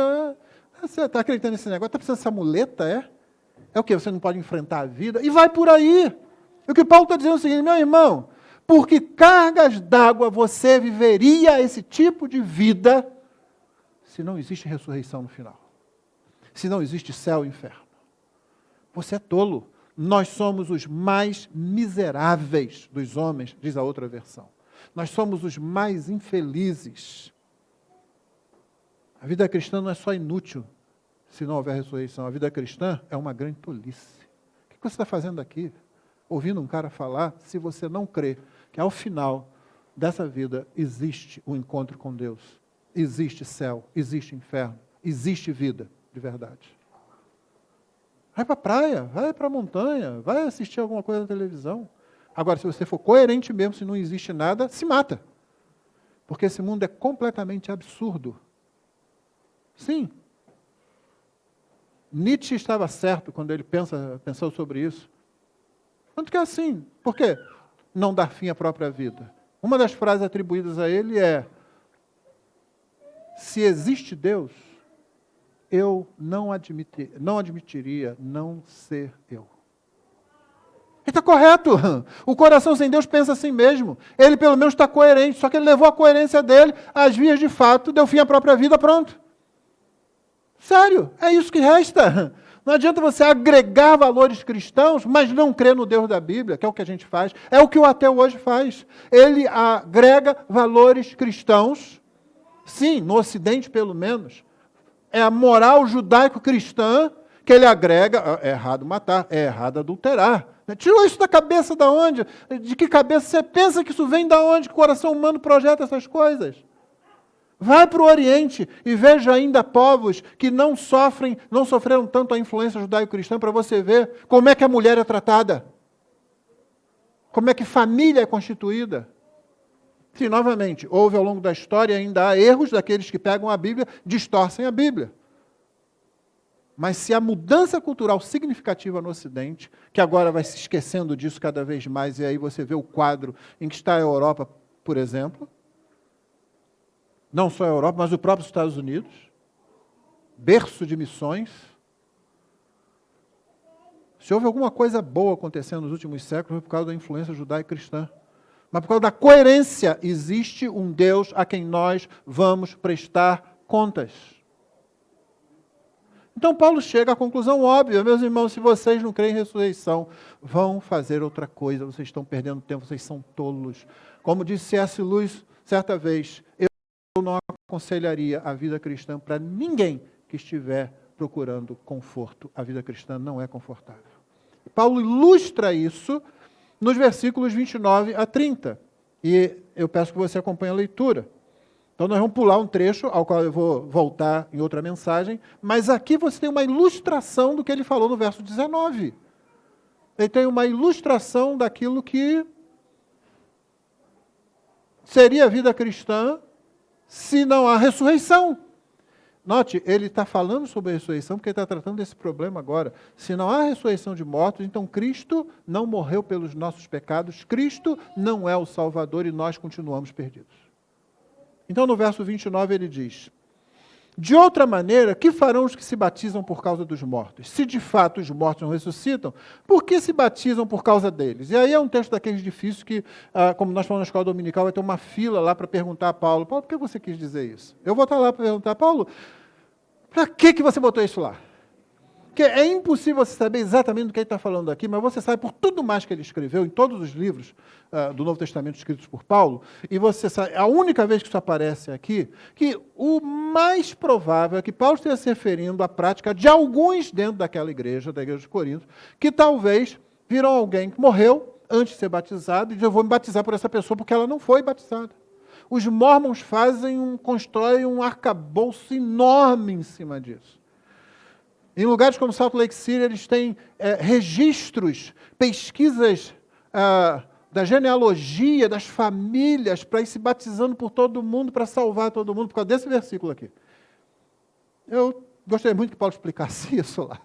você está acreditando nesse negócio? Está precisando dessa muleta, é? É o quê? Você não pode enfrentar a vida? E vai por aí. E o que Paulo está dizendo é o seguinte, meu irmão, por que cargas d'água você viveria esse tipo de vida se não existe ressurreição no final? Se não existe céu e inferno? Você é tolo. Nós somos os mais miseráveis dos homens, diz a outra versão. Nós somos os mais infelizes. A vida cristã não é só inútil se não houver ressurreição. A vida cristã é uma grande tolice. O que você está fazendo aqui? Ouvindo um cara falar, se você não crê que ao final dessa vida existe o encontro com Deus, existe céu, existe inferno, existe vida de verdade. Vai para a praia, vai para a montanha, vai assistir alguma coisa na televisão. Agora, se você for coerente mesmo, se não existe nada, se mata. Porque esse mundo é completamente absurdo. Sim. Nietzsche estava certo quando ele pensou sobre isso. Tanto que é assim. Por quê? Não dar fim à própria vida. Uma das frases atribuídas a ele é: se existe Deus, eu não admitiria não ser eu. Ele está correto. O coração sem Deus pensa assim mesmo. Ele pelo menos está coerente, só que ele levou a coerência dele às vias de fato, deu fim à própria vida, pronto. Sério, é isso que resta. Não adianta você agregar valores cristãos, mas não crer no Deus da Bíblia, que é o que a gente faz. É o que o ateu hoje faz. Ele agrega valores cristãos, sim, no Ocidente pelo menos. É a moral judaico-cristã que ele agrega. É errado matar, é errado adulterar. Tirou isso da cabeça da onde? De que cabeça você pensa que isso vem da onde? Que o coração humano projeta essas coisas? Vai para o Oriente e veja ainda povos que não sofreram tanto a influência judaico-cristã, para você ver como é que a mulher é tratada. Como é que família é constituída. Sim, novamente, houve ao longo da história ainda há erros daqueles que pegam a Bíblia, distorcem a Bíblia. Mas se a mudança cultural significativa no Ocidente, que agora vai se esquecendo disso cada vez mais, e aí você vê o quadro em que está a Europa, por exemplo, não só a Europa, mas o próprio Estados Unidos, berço de missões. Se houve alguma coisa boa acontecendo nos últimos séculos, foi por causa da influência judaico-cristã. Mas por causa da coerência, existe um Deus a quem nós vamos prestar contas. Então Paulo chega à conclusão óbvia, meus irmãos, se vocês não creem em ressurreição, vão fazer outra coisa, vocês estão perdendo tempo, vocês são tolos. Como disse C.S. Lewis certa vez, eu não aconselharia a vida cristã para ninguém que estiver procurando conforto. A vida cristã não é confortável. Paulo ilustra isso nos versículos 29 a 30. E eu peço que você acompanhe a leitura. Então nós vamos pular um trecho, ao qual eu vou voltar em outra mensagem, mas aqui você tem uma ilustração do que ele falou no verso 19. Ele tem uma ilustração daquilo que seria a vida cristã se não há ressurreição. Note, ele está falando sobre a ressurreição porque ele está tratando desse problema agora. Se não há ressurreição de mortos, então Cristo não morreu pelos nossos pecados, Cristo não é o Salvador e nós continuamos perdidos. Então no verso 29 ele diz: de outra maneira, que farão os que se batizam por causa dos mortos? Se de fato os mortos não ressuscitam, por que se batizam por causa deles? E aí é um texto daqueles difíceis que, como nós falamos na escola dominical, vai ter uma fila lá para perguntar a Paulo: Paulo, por que você quis dizer isso? Eu vou estar lá para perguntar: Paulo, para que você botou isso lá? Porque é impossível você saber exatamente do que ele está falando aqui, mas você sabe por tudo mais que ele escreveu, em todos os livros do Novo Testamento escritos por Paulo, e você sabe, a única vez que isso aparece aqui, que o mais provável é que Paulo esteja se referindo à prática de alguns dentro daquela igreja, da igreja de Corinto, que talvez viram alguém que morreu antes de ser batizado, e eu vou me batizar por essa pessoa porque ela não foi batizada. os Mormons constroem um arcabouço enorme em cima disso. Em lugares como Salt Lake City, eles têm registros, pesquisas da genealogia, das famílias, para ir se batizando por todo mundo, para salvar todo mundo, por causa desse versículo aqui. Eu gostaria muito que Paulo explicasse isso lá.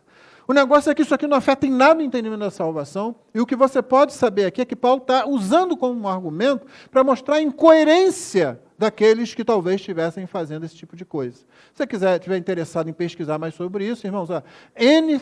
O negócio é que isso aqui não afeta em nada o entendimento da salvação, e o que você pode saber aqui é que Paulo está usando como um argumento para mostrar a incoerência daqueles que talvez estivessem fazendo esse tipo de coisa. Se você estiver interessado em pesquisar mais sobre isso, irmãos, N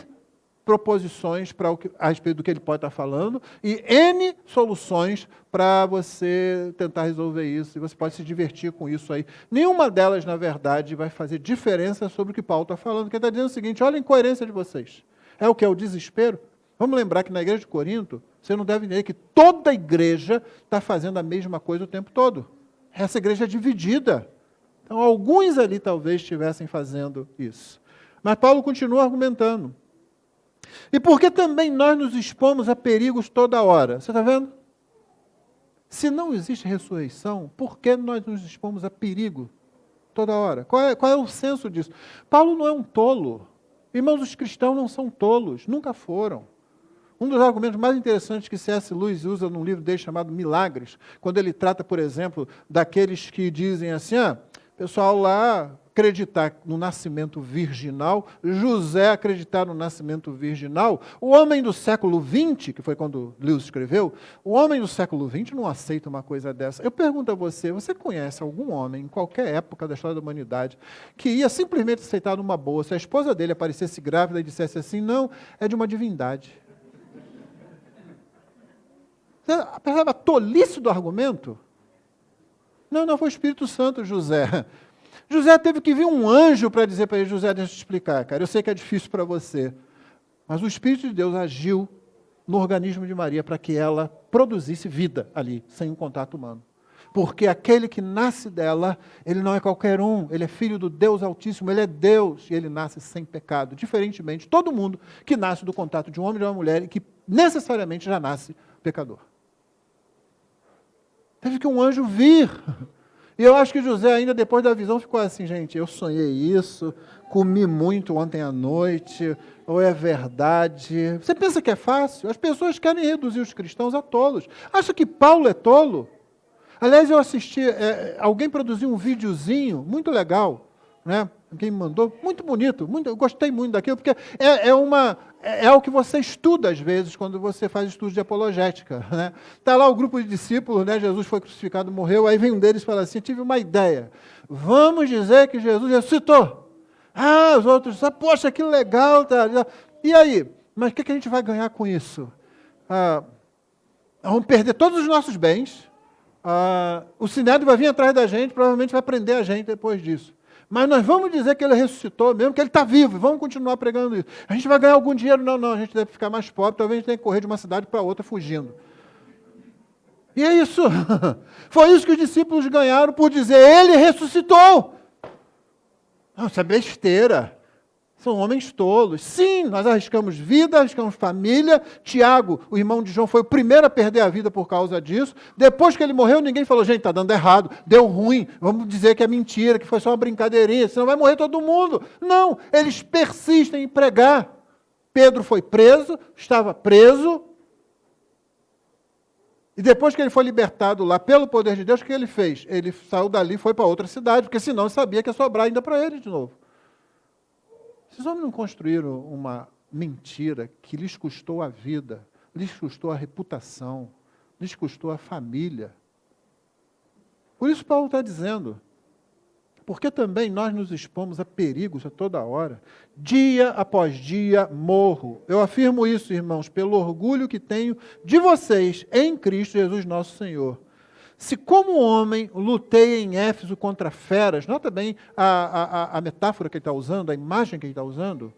proposições a respeito do que ele pode estar falando e N soluções para você tentar resolver isso, e você pode se divertir com isso aí. Nenhuma delas, na verdade, vai fazer diferença sobre o que Paulo está falando, porque ele está dizendo o seguinte: olha a incoerência de vocês. É o que? É o desespero? Vamos lembrar que na igreja de Corinto, você não deve entender que toda a igreja está fazendo a mesma coisa o tempo todo. Essa igreja é dividida. Então, alguns ali talvez estivessem fazendo isso. Mas Paulo continua argumentando. E porque também nós nos expomos a perigos toda hora. Você está vendo? Se não existe ressurreição, por que nós nos expomos a perigo toda hora? Qual é o senso disso? Paulo não é um tolo. Irmãos, os cristãos não são tolos, nunca foram. Um dos argumentos mais interessantes que C.S. Lewis usa num livro dele chamado Milagres, quando ele trata, por exemplo, daqueles que dizem assim, pessoal lá acreditar no nascimento virginal, José acreditar no nascimento virginal, o homem do século XX, que foi quando Lewis escreveu, o homem do século XX não aceita uma coisa dessa. Eu pergunto a você conhece algum homem, em qualquer época da história da humanidade, que ia simplesmente aceitar numa boa, se a esposa dele aparecesse grávida e dissesse assim, não, é de uma divindade. Você percebe a tolice do argumento? Não foi o Espírito Santo, José. José teve que vir um anjo para dizer para ele, José, deixa eu te explicar, cara, eu sei que é difícil para você, mas o Espírito de Deus agiu no organismo de Maria para que ela produzisse vida ali, sem um contato humano. Porque aquele que nasce dela, ele não é qualquer um, ele é filho do Deus Altíssimo, ele é Deus, e ele nasce sem pecado, diferentemente de todo mundo que nasce do contato de um homem e de uma mulher e que necessariamente já nasce pecador. Teve que um anjo vir. E eu acho que José, ainda depois da visão, ficou assim, gente, eu sonhei isso, comi muito ontem à noite, ou é verdade? Você pensa que é fácil? As pessoas querem reduzir os cristãos a tolos. Acha que Paulo é tolo? Aliás, eu assisti, alguém produziu um videozinho muito legal, né? Quem me mandou, muito bonito, eu gostei muito daquilo, porque é o que você estuda às vezes quando você faz estudo de apologética. Né? Está lá o grupo de discípulos, né? Jesus foi crucificado, morreu, aí vem um deles e fala assim, tive uma ideia, vamos dizer que Jesus ressuscitou. Os outros, poxa, que legal. Tá. E aí? Mas o que a gente vai ganhar com isso? Vamos perder todos os nossos bens, o Sinédrio vai vir atrás da gente, provavelmente vai prender a gente depois disso. Mas nós vamos dizer que ele ressuscitou mesmo, que ele está vivo, e vamos continuar pregando isso. A gente vai ganhar algum dinheiro? Não, a gente deve ficar mais pobre, talvez a gente tenha que correr de uma cidade para outra fugindo. E é isso. Foi isso que os discípulos ganharam por dizer, ele ressuscitou. Não, isso é besteira. São homens tolos. Sim, nós arriscamos vida, arriscamos família. Tiago, o irmão de João, foi o primeiro a perder a vida por causa disso. Depois que ele morreu, ninguém falou, gente, está dando errado, deu ruim, vamos dizer que é mentira, que foi só uma brincadeirinha, senão vai morrer todo mundo. Não, eles persistem em pregar. Pedro foi preso, estava preso. E depois que ele foi libertado lá pelo poder de Deus, o que ele fez? Ele saiu dali e foi para outra cidade, porque senão ele sabia que ia sobrar ainda para ele de novo. Esses homens não construíram uma mentira que lhes custou a vida, lhes custou a reputação, lhes custou a família. Por isso Paulo está dizendo, porque também nós nos expomos a perigos a toda hora, dia após dia morro. Eu afirmo isso, irmãos, pelo orgulho que tenho de vocês em Cristo Jesus nosso Senhor. Se como homem lutei em Éfeso contra feras, nota bem a metáfora que ele está usando, a imagem que ele está usando,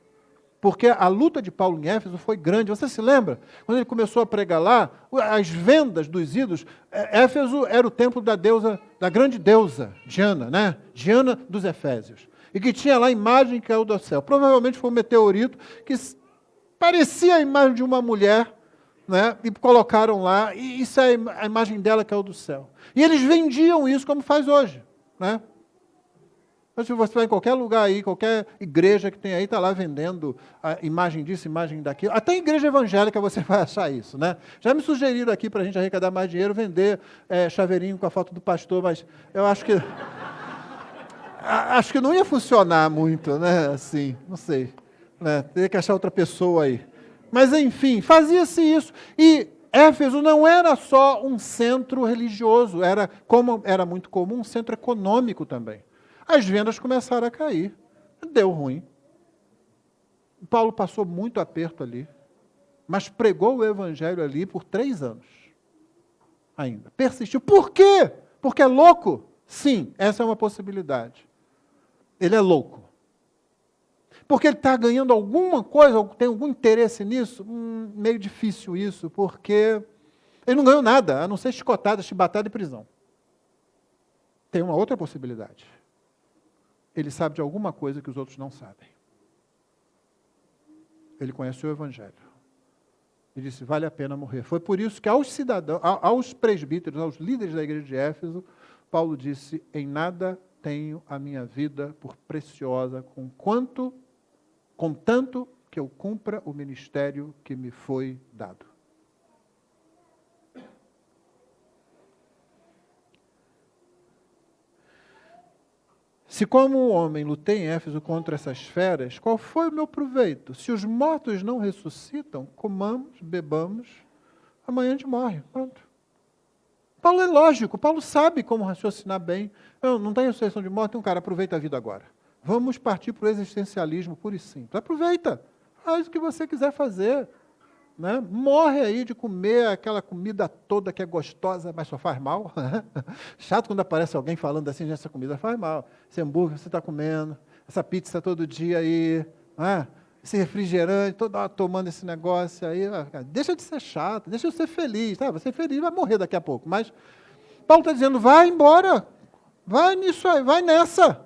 porque a luta de Paulo em Éfeso foi grande. Você se lembra? Quando ele começou a pregar lá, as vendas dos ídolos, Éfeso era o templo da deusa, da grande deusa, Diana, né? Diana dos Efésios. E que tinha lá a imagem que caiu do céu. Provavelmente foi um meteorito que parecia a imagem de uma mulher, né? E colocaram lá, e isso é a imagem dela que é o do céu. E eles vendiam isso como faz hoje, né? Então, se você vai em qualquer lugar aí, qualquer igreja que tem aí, está lá vendendo a imagem disso, imagem daquilo. Até em igreja evangélica você vai achar isso, né? Já me sugeriram aqui para a gente arrecadar mais dinheiro, vender chaveirinho com a foto do pastor, mas eu acho que acho que não ia funcionar muito, né? Assim, não sei, né? Teria que achar outra pessoa aí. Mas enfim, fazia-se isso. E Éfeso não era só um centro religioso, era, como era muito comum, um centro econômico também. As vendas começaram a cair. Deu ruim. Paulo passou muito aperto ali, mas pregou o evangelho ali por 3 anos ainda. Persistiu. Por quê? Porque é louco? Sim, essa é uma possibilidade. Ele é louco. Porque ele está ganhando alguma coisa, tem algum interesse nisso? Meio difícil isso, porque ele não ganhou nada, a não ser chicotada, chibatada e prisão. Tem uma outra possibilidade. Ele sabe de alguma coisa que os outros não sabem. Ele conheceu o Evangelho. E disse, vale a pena morrer. Foi por isso que aos cidadãos, aos presbíteros, aos líderes da igreja de Éfeso, Paulo disse, em nada tenho a minha vida por preciosa, contanto que eu cumpra o ministério que me foi dado. Se como homem lutei em Éfeso contra essas feras, qual foi o meu proveito? Se os mortos não ressuscitam, comamos, bebamos, amanhã a gente morre. Pronto. Paulo é lógico, Paulo sabe como raciocinar bem. Não tem ressurreição de morte, então, cara, aproveita a vida agora. Vamos partir para o existencialismo puro e simples. Aproveita, faz o que você quiser fazer. Né? Morre aí de comer aquela comida toda que é gostosa, mas só faz mal. Chato quando aparece alguém falando assim, essa comida faz mal. Esse hambúrguer que você está comendo, essa pizza todo dia aí, esse refrigerante, toda hora tomando esse negócio aí. Deixa de ser chato, deixa de ser feliz. Tá? Você é feliz, vai morrer daqui a pouco. Mas Paulo está dizendo, vai embora, vai nisso aí, vai nessa.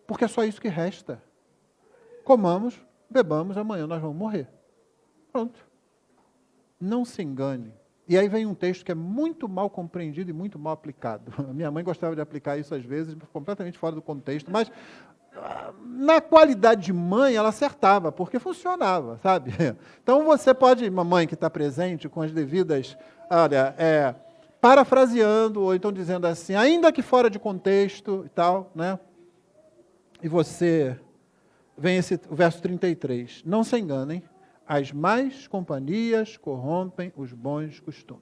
Porque é só isso que resta. Comamos, bebamos, amanhã nós vamos morrer. Pronto. Não se engane. E aí vem um texto que é muito mal compreendido e muito mal aplicado. A minha mãe gostava de aplicar isso às vezes, completamente fora do contexto, mas na qualidade de mãe ela acertava, porque funcionava, sabe? Então você pode, mamãe que está presente, com as devidas, parafraseando, ou então dizendo assim, ainda que fora de contexto e tal, né? E você, vem o verso 33, não se enganem, as más companhias corrompem os bons costumes.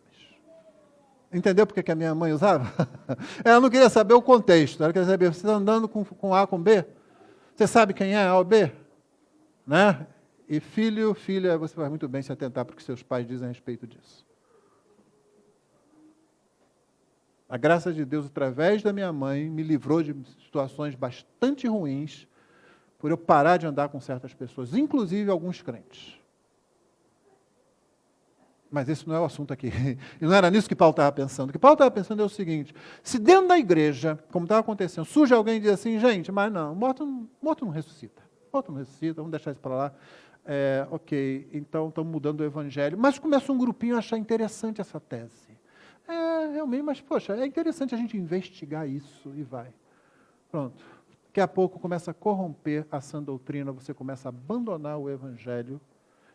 Entendeu porque que a minha mãe usava? Ela não queria saber o contexto, ela queria saber, você está andando com A com B? Você sabe quem é A ou B? Né? E filho, filha, você vai muito bem se atentar para o que seus pais dizem a respeito disso. A graça de Deus, através da minha mãe, me livrou de situações bastante ruins, por eu parar de andar com certas pessoas, inclusive alguns crentes. Mas esse não é o assunto aqui. E não era nisso que Paulo estava pensando. O que Paulo estava pensando é o seguinte, se dentro da igreja, como estava acontecendo, surge alguém e diz assim, gente, mas não, morto não ressuscita. Morto não ressuscita, vamos deixar isso para lá. Ok, então estamos mudando o evangelho. Mas começa um grupinho a achar interessante essa tese. Realmente, mas poxa, é interessante a gente investigar isso e vai. Pronto. Daqui a pouco começa a corromper a sã doutrina, você começa a abandonar o evangelho,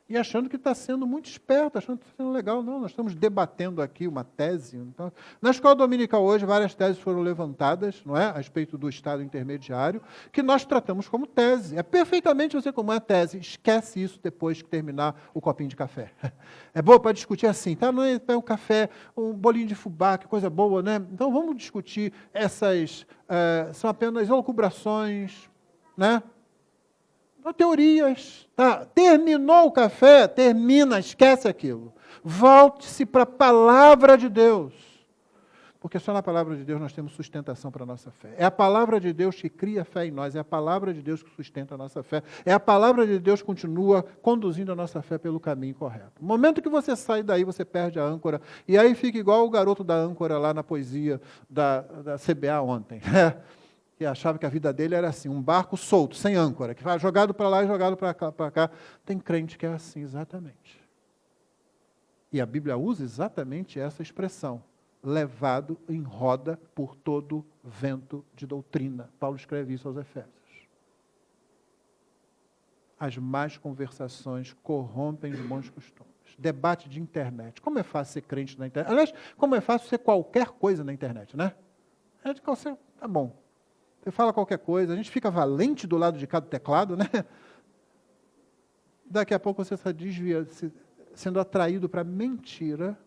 e achando que está sendo muito esperto, achando que está sendo legal. Não, nós estamos debatendo aqui uma tese. Então, na escola dominical hoje, várias teses foram levantadas, não é? A respeito do estado intermediário, que nós tratamos como tese. É perfeitamente você como é tese. Esquece isso depois que terminar o copinho de café. É boa para discutir assim, tá? Não é um café, um bolinho de fubá, que coisa boa, né? Então vamos discutir essas, são apenas elucubrações, né? Teorias. Tá? Terminou o café, termina, esquece aquilo. Volte-se para a palavra de Deus. Porque só na palavra de Deus nós temos sustentação para a nossa fé. É a palavra de Deus que cria fé em nós, é a palavra de Deus que sustenta a nossa fé, é a palavra de Deus que continua conduzindo a nossa fé pelo caminho correto. No momento que você sai daí, você perde a âncora, e aí fica igual o garoto da âncora lá na poesia da CBA ontem, que achava que a vida dele era assim, um barco solto, sem âncora, que vai jogado para lá e jogado para cá. Tem crente que é assim, exatamente. E a Bíblia usa exatamente essa expressão, levado em roda por todo vento de doutrina. Paulo escreve isso aos Efésios. As más conversações corrompem os bons costumes. Debate de internet. Como é fácil ser crente na internet? Aliás, como é fácil ser qualquer coisa na internet, né? Tá bom. Você fala qualquer coisa, a gente fica valente do lado de cá do teclado, né? Daqui a pouco você está sendo atraído para mentira,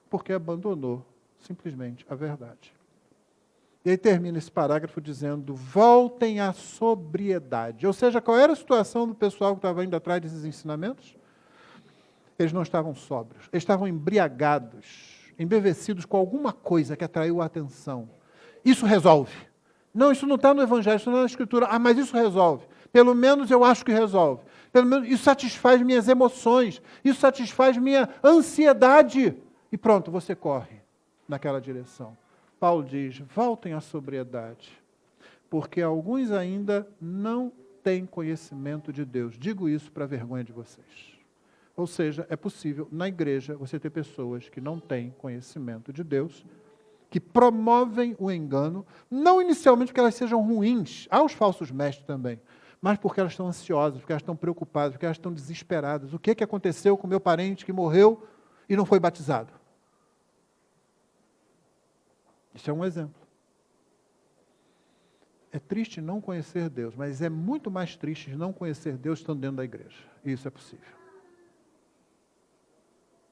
porque abandonou simplesmente a verdade. E aí termina esse parágrafo dizendo, voltem à sobriedade. Ou seja, qual era a situação do pessoal que estava indo atrás desses ensinamentos? Eles não estavam sóbrios, eles estavam embriagados, embevecidos com alguma coisa que atraiu a atenção. Isso resolve. Não, isso não está no Evangelho, isso não está na Escritura. Ah, mas isso resolve. Pelo menos eu acho que resolve. Pelo menos isso satisfaz minhas emoções, isso satisfaz minha ansiedade. E pronto, você corre naquela direção. Paulo diz, voltem à sobriedade, porque alguns ainda não têm conhecimento de Deus. Digo isso para a vergonha de vocês. Ou seja, é possível na igreja você ter pessoas que não têm conhecimento de Deus, que promovem o engano, não inicialmente porque elas sejam ruins, há os falsos mestres também, mas porque elas estão ansiosas, porque elas estão preocupadas, porque elas estão desesperadas. O que aconteceu com meu parente que morreu e não foi batizado? Isso é um exemplo. É triste não conhecer Deus, mas é muito mais triste não conhecer Deus estando dentro da igreja. E isso é possível.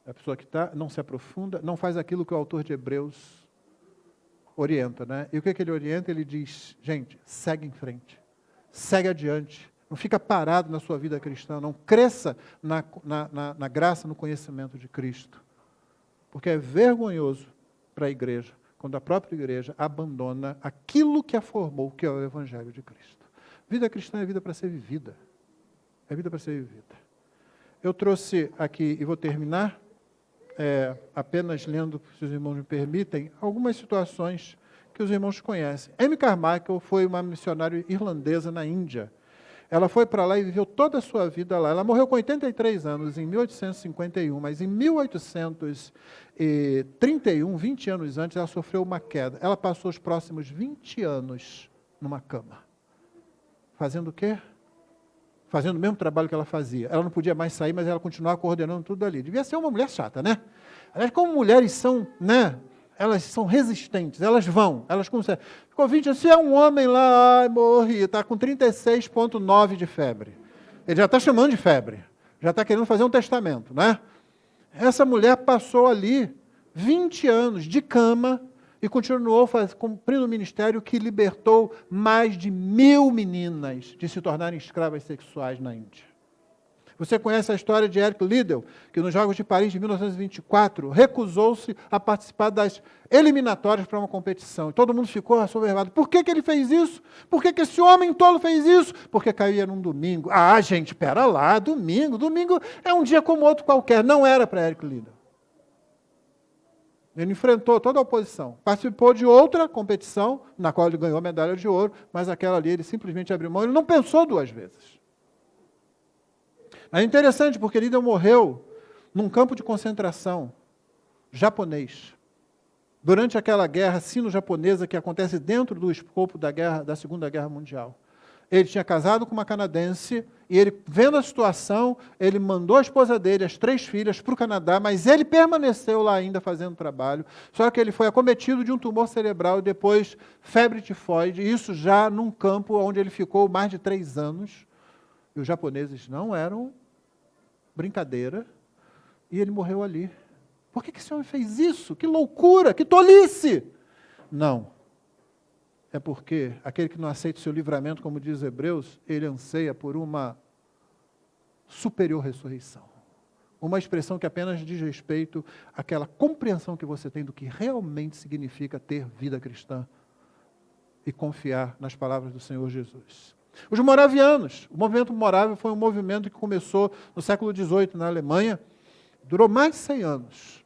A pessoa que não se aprofunda, não faz aquilo que o autor de Hebreus orienta, né? E o que ele orienta? Ele diz, gente, segue em frente, segue adiante, não fica parado na sua vida cristã, não cresça na graça, no conhecimento de Cristo. Porque é vergonhoso para a igreja, quando a própria igreja abandona aquilo que a formou, que é o Evangelho de Cristo. Vida cristã é vida para ser vivida. É vida para ser vivida. Eu trouxe aqui, e vou terminar, apenas lendo, se os irmãos me permitem, algumas situações que os irmãos conhecem. Amy Carmichael foi uma missionária irlandesa na Índia. Ela foi para lá e viveu toda a sua vida lá. Ela morreu com 83 anos, em 1851, mas em 1831, 20 anos antes, ela sofreu uma queda. Ela passou os próximos 20 anos numa cama. Fazendo o quê? Fazendo o mesmo trabalho que ela fazia. Ela não podia mais sair, mas ela continuava coordenando tudo ali. Devia ser uma mulher chata, né? Aliás, como mulheres são, né? Elas são resistentes, elas conseguem. Ficou 20 anos, se é um homem lá, morri, está com 36,9 de febre. Ele já está chamando de febre, já está querendo fazer um testamento, né? Essa mulher passou ali 20 anos de cama e continuou cumprindo o ministério que libertou mais de 1.000 meninas de se tornarem escravas sexuais na Índia. Você conhece a história de Eric Liddell, que nos Jogos de Paris de 1924 recusou-se a participar das eliminatórias para uma competição. E todo mundo ficou assoberbado. Por que ele fez isso? Por que esse homem tolo fez isso? Porque caía num domingo. Ah, gente, espera lá, domingo. Domingo é um dia como outro qualquer. Não era para Eric Liddell. Ele enfrentou toda a oposição. Participou de outra competição, na qual ele ganhou a medalha de ouro, mas aquela ali ele simplesmente abriu mão. Ele não pensou duas vezes. É interessante, porque Liddell morreu num campo de concentração japonês. Durante aquela guerra sino-japonesa que acontece dentro do escopo da Segunda Guerra Mundial. Ele tinha casado com uma canadense e ele, vendo a situação, ele mandou a esposa dele, as 3 filhas, para o Canadá, mas ele permaneceu lá ainda fazendo trabalho, só que ele foi acometido de um tumor cerebral e depois febre tifoide, isso já num campo onde ele ficou mais de 3 anos. E os japoneses não eram brincadeira, e ele morreu ali. Por que esse homem fez isso? Que loucura, que tolice! Não. É porque aquele que não aceita o seu livramento, como diz Hebreus, ele anseia por uma superior ressurreição. Uma expressão que apenas diz respeito àquela compreensão que você tem do que realmente significa ter vida cristã e confiar nas palavras do Senhor Jesus. Os moravianos. O movimento morável foi um movimento que começou no século XVIII na Alemanha, durou mais de 100 anos.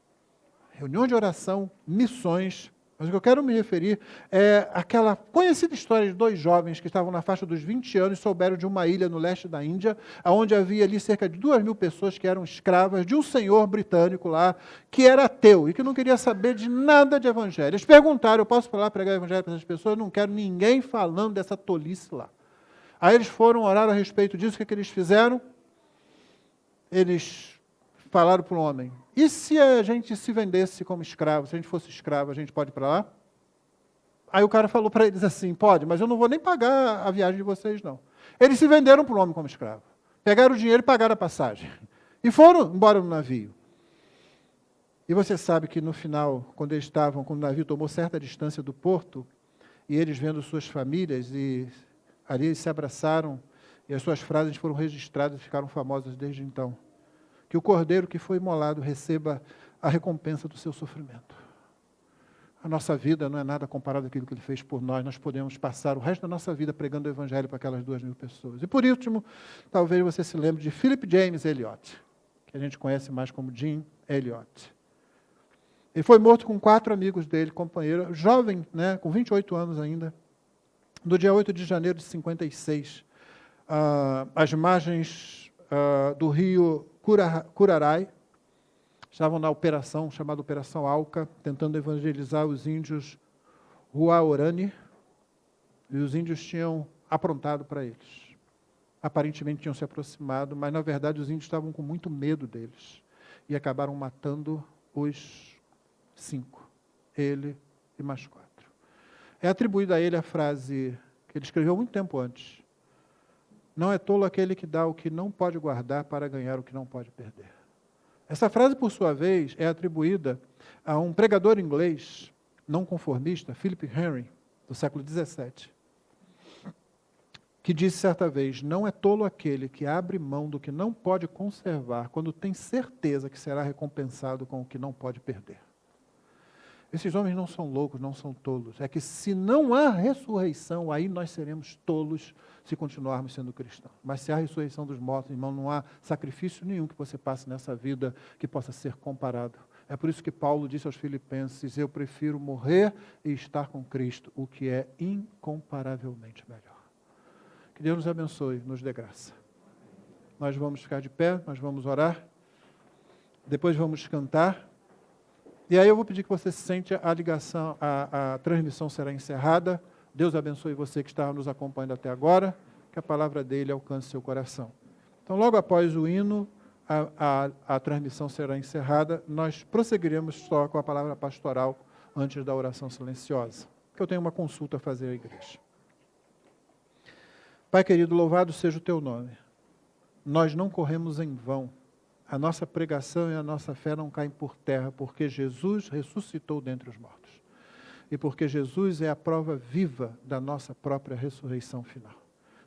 Reuniões de oração, missões, Mas o que eu quero me referir é aquela conhecida história de 2 jovens que estavam na faixa dos 20 anos e souberam de uma ilha no leste da Índia, onde havia ali cerca de 2.000 pessoas que eram escravas de um senhor britânico lá, que era ateu e que não queria saber de nada de evangelho. Eles perguntaram, eu posso falar, pregar o evangelho para essas pessoas? Eu não quero ninguém falando dessa tolice lá. Aí eles foram orar a respeito disso, o que eles fizeram? Eles falaram para o homem, e se a gente se vendesse como escravo, se a gente fosse escravo, a gente pode ir para lá? Aí o cara falou para eles assim, pode, mas eu não vou nem pagar a viagem de vocês, não. Eles se venderam para o homem como escravo. Pegaram o dinheiro e pagaram a passagem. E foram embora no navio. E você sabe que no final, quando o navio tomou certa distância do porto, e eles vendo suas famílias, e ali eles se abraçaram, e as suas frases foram registradas e ficaram famosas desde então. Que o cordeiro que foi imolado receba a recompensa do seu sofrimento. A nossa vida não é nada comparado àquilo que ele fez por nós. Nós podemos passar o resto da nossa vida pregando o evangelho para aquelas 2.000 pessoas. E por último, talvez você se lembre de Philip James Elliot, que a gente conhece mais como Jim Elliot. Ele foi morto com 4 amigos dele, companheiro, jovem, né, com 28 anos ainda, no dia 8 de janeiro de 56, às margens do rio Curaray, estavam na operação, chamada Operação Alca, tentando evangelizar os índios Huaorani, e os índios tinham aprontado para eles. Aparentemente tinham se aproximado, mas na verdade os índios estavam com muito medo deles, e acabaram matando os 5, ele e mais 4. É atribuída a ele a frase que ele escreveu muito tempo antes, não é tolo aquele que dá o que não pode guardar para ganhar o que não pode perder. Essa frase, por sua vez, é atribuída a um pregador inglês, não conformista, Philip Henry, do século XVII, que disse certa vez, não é tolo aquele que abre mão do que não pode conservar, quando tem certeza que será recompensado com o que não pode perder. Esses homens não são loucos, não são tolos. É que se não há ressurreição, aí nós seremos tolos se continuarmos sendo cristãos. Mas se há ressurreição dos mortos, irmão, não há sacrifício nenhum que você passe nessa vida que possa ser comparado. É por isso que Paulo disse aos Filipenses, eu prefiro morrer e estar com Cristo, o que é incomparavelmente melhor. Que Deus nos abençoe, nos dê graça. Nós vamos ficar de pé, nós vamos orar, depois vamos cantar. E aí eu vou pedir que você sente a ligação, a transmissão será encerrada. Deus abençoe você que está nos acompanhando até agora, que a palavra dele alcance seu coração. Então, logo após o hino, a transmissão será encerrada. Nós prosseguiremos só com a palavra pastoral antes da oração silenciosa, que eu tenho uma consulta a fazer à igreja. Pai querido, louvado seja o teu nome. Nós não corremos em vão. A nossa pregação e a nossa fé não caem por terra, porque Jesus ressuscitou dentre os mortos. E porque Jesus é a prova viva da nossa própria ressurreição final.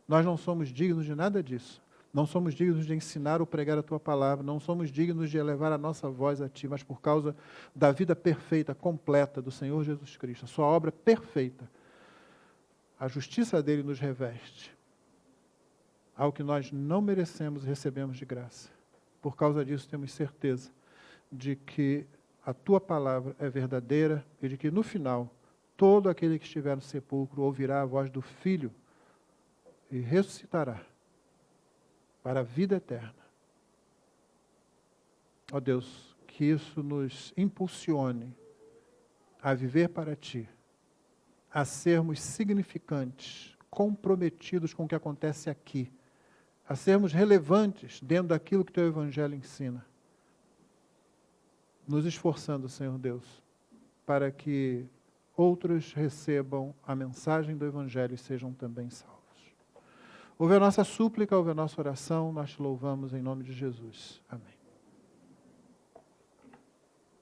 Nós não somos dignos de nada disso. Não somos dignos de ensinar ou pregar a tua palavra. Não somos dignos de elevar a nossa voz a ti, mas por causa da vida perfeita, completa do Senhor Jesus Cristo, a sua obra perfeita. A justiça dele nos reveste. Ao que nós não merecemos e recebemos de graça. Por causa disso, temos certeza de que a tua palavra é verdadeira e de que, no final, todo aquele que estiver no sepulcro ouvirá a voz do Filho e ressuscitará para a vida eterna. Ó Deus, que isso nos impulsione a viver para Ti, a sermos significantes, comprometidos com o que acontece aqui, a sermos relevantes dentro daquilo que o Teu Evangelho ensina. Nos esforçando, Senhor Deus, para que outros recebam a mensagem do Evangelho e sejam também salvos. Ouve a nossa súplica, ouve a nossa oração, nós te louvamos em nome de Jesus. Amém.